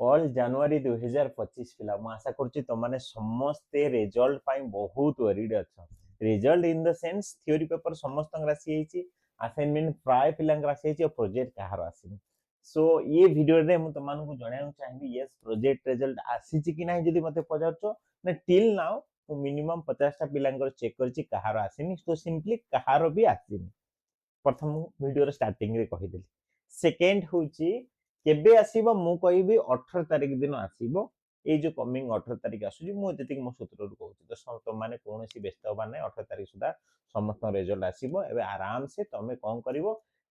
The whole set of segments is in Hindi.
ऑल जनवरी 2025 पिला मु आशा करछि तमाने समस्ते रिजल्ट पाई बहुत वरीड अच्छा result in the sense theory paper समस्त राशि हेछि असाइनमेंट प्राय पिलांग राशि हेछि और प्रोजेक्ट कहार आसिनी सो ये वीडियो रे मु तमान को जणाउ चाहिबी यस प्रोजेक्ट रिजल्ट आसी छि कि नाही जदी मते पजारछो ना टिल नाउ तो मिनिमम 50 टा पिलांगर चेक करछि कहार आसिनी तो सिंपली कहार भी आसिनी प्रथम वीडियो रे स्टार्टिंग रे कहि देली सेकंड होछि केबे आसीबो मु कहबी 18 तारिख दिन आसीबो ए जो कमिंग 18 तारिख आसुजी मु जति मो सूत्र रु कहउछि तो तो माने कोनोसी व्यस्त होबा नै 18 तारिख सुदा समस्त रिजल्ट आसीबो एबे आराम से तमे कोन करिवो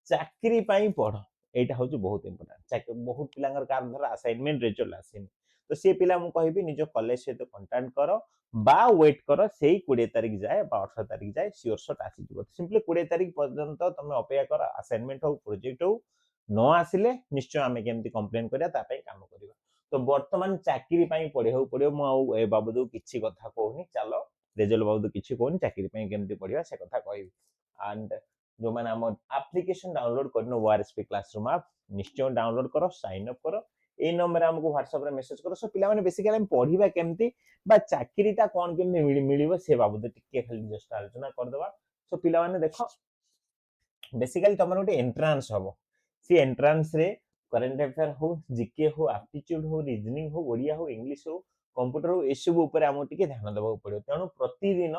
चाकरी पई पढ एटा होछि बहुत इंपोर्टेंट चाकरी बहुत पिलांगर कार धर असाइनमेंट रिजल्ट आसीनी तो से पिला मु कहबी निजो कॉलेज से तो कांटेक्ट करो बा वेट करो सेही 20 तारिख जाए बा 18 तारिख जाए सियोर शॉट आसी जिवो सिंपली 20 तारिख पर्यंत तमे अपेक्षा करो असाइनमेंट हो प्रोजेक्ट हो न आसिले निश्चय आमे केमती कंप्लेन करिया ता पई काम करिवा तो वर्तमान चाकरी पई पढियो पढियो मु आ ए बाबदू किछि कथा कहूनी चलो रिजल्ट बाबदू किछि कहूनी चाकरी पई केमती पढिया से कथा कहबी एंड जो माने हम एप्लीकेशन डाउनलोड करनो ओआरएसपी क्लासरूम ऐप निश्चय डाउनलोड करो साइन अप करो ए नंबर हमको व्हाट्सएप रे मेसेज करो सो पिला माने बेसिकली हम पढिबा केमती बा चाकरीटा कोन केमती मिलिबो से बाबदू टिके खाली जस्ट आलोचना कर देबा सो पिला माने देखो बेसिकली तमन गोटे एंट्रेंस हबो सी एंट्रेंस रे करंट अफेयर हो जीके हो एप्टीट्यूड हो रीजनिंग हो ओडिया हो इंग्लिश हो कंप्यूटर हो ए सब ऊपर हम टिके ध्यान देबा पड़ो तेनु प्रतिदिन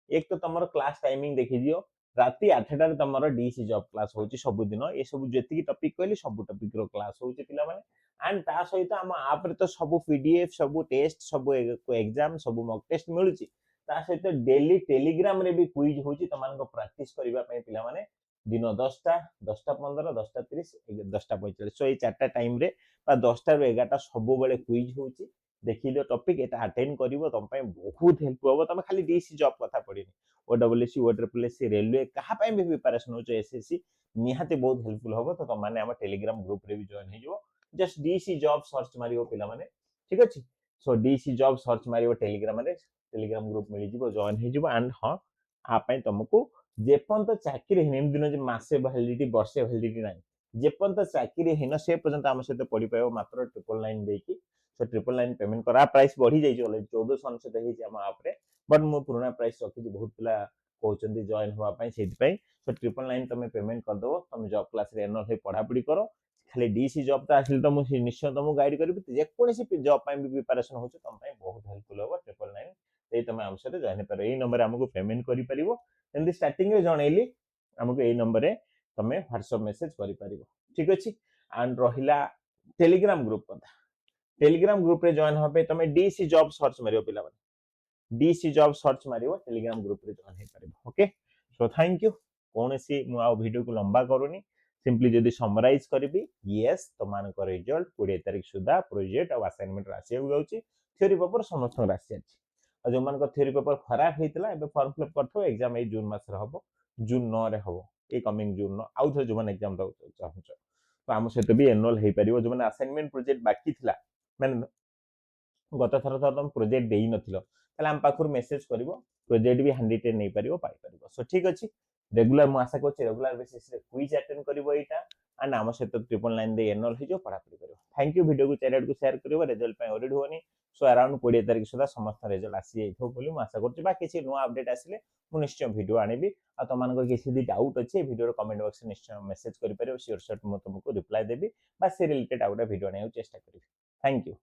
एक तो तमरो क्लास टाइमिंग देखि दियो राती 8 टा रे तमरो डीसी जॉब क्लास होची सब दिन ए सब जेति टॉपिक कहली सब टॉपिक रो क्लास होची पिला माने एंड ता सहित हम आप रे तो सब पीडीएफ सब टेस्ट सब एग्जाम सब मॉक टेस्ट मिलुची ता सहित डेली टेलीग्राम रे भी क्विज होची तमान को प्रैक्टिस करबा पई पिला माने दिन 10टा 10टा 15 10टा 30 10टा 45 सो ये चारटा टाइम रे बा 10टा रो 11टा सब बेले क्विज होची देखि लियो टॉपिक एटा अटेंड करिवो तम पई बहुत हेल्प होबो तमे खाली डीसी जॉब कथा पढिनी ओडब्ल्यूसी ओट्रिपलएससी रेलवे कहा पई भी प्रिपरेशन होचो एसएससी निहाते बहुत हेल्पफुल होबो तो तम माने हम टेलीग्राम ग्रुप रे भी जॉइन हे जो जस्ट डीसी जॉब सर्च मारियो पिला माने ठीक अछि सो डीसी जॉब सर्च मारियो टेलीग्राम रे टेलीग्राम ग्रुप मिली जिवो जॉइन हे जिवो एंड हां आ पई तुमको जेपंत चाकरी हिन दिन जे मासे वैलिडिटी वर्षे वैलिडिटी नाही जेपंत चाकरी हिन से पर्यंत हम सहित पढि पायो मात्र 999 देकी सो 999 पेमेंट करा प्राइस बढ़ी जाई ऑलरेडी 1400 से हेछि हम आप रे बट मो पुराना प्राइस रखि बहुत पिला कहउचंदी जॉइन होवा पई सेति पई सो 999 तमे पेमेंट कर दो तमे जॉब क्लास रे एनरोल हे पढा पढी करो खाली डीसी जॉब ता आसिल तो मु निश्चय तमु गाइड करबी जे कोनसी जॉब पई भी प्रिपरेशन होछ तम पई बहुत हेल्पफुल होबो 999 ए तमे हम सहित जॉइन पर ए नंबर हमको पेमेंट करि परिबो एंदी स्टार्टिंग रे जणैली हमको ए नंबर रे तमे व्हाट्सएप मेसेज करि परिबो ठीक अछि एंड रहिला टेलीग्राम ग्रुप कथा टेलीग्राम ग्रुप रे जॉइन होबे तमे डीसी जॉब सर्च मारियो पिला माने डीसी जॉब सर्च मारियो टेलीग्राम ग्रुप रे जॉइन हे परिबो ओके सो थैंक यू कोनसी मु आ वीडियो को लंबा करूनी सिंपली जदी समराइज करबी यस तमान को रिजल्ट 20 तारिख सुदा प्रोजेक्ट और असाइनमेंट राशि हो जाउची थ्योरी पेपर समस्त राशि अछि जो मान को थ्योरी पेपर खराब हेतला एबे फॉर्म फिलअप करथो एग्जाम ए जून मास रे हबो जून 9 रे हबो ए कमिंग जून 9 आउ थे जो मान एग्जाम दउ चाहछ तो हम सहित भी एनरोल हे परिबो जो मान असाइनमेंट प्रोजेक्ट बाकी थिला माने गत थर तो तुम प्रोजेक्ट देई नथिलो तले हम पाखुर मेसेज करिवो प्रोजेक्ट भी हैंडिटेड नै परिवो पाई परिवो सो ठीक अछि रेगुलर मु आशा करछि रेगुलर बेसिस रे क्विज अटेंड करिवो एटा एंड हम सहित 999 दे एनरोल हे जो पढा पढी करिवो थैंक यू वीडियो को चारिआड को शेयर करिवो रिजल्ट पई ओरिड होनी सो अराउंड 20 तारिख सुधा समस्त रिजल्ट आसी जाइथो बोली मु आशा करछि बा किछि नुवा अपडेट आसिले मु निश्चय वीडियो आनिबी आ तमान को किछि दी डाउट अछि वीडियो रो कमेंट बॉक्स निश्चय मैसेज करि परिवो श्योर शॉट मु तुमको रिप्लाई देबी बा से रिलेटेड आउटा वीडियो आनियो चेष्टा करिवि थैंक यू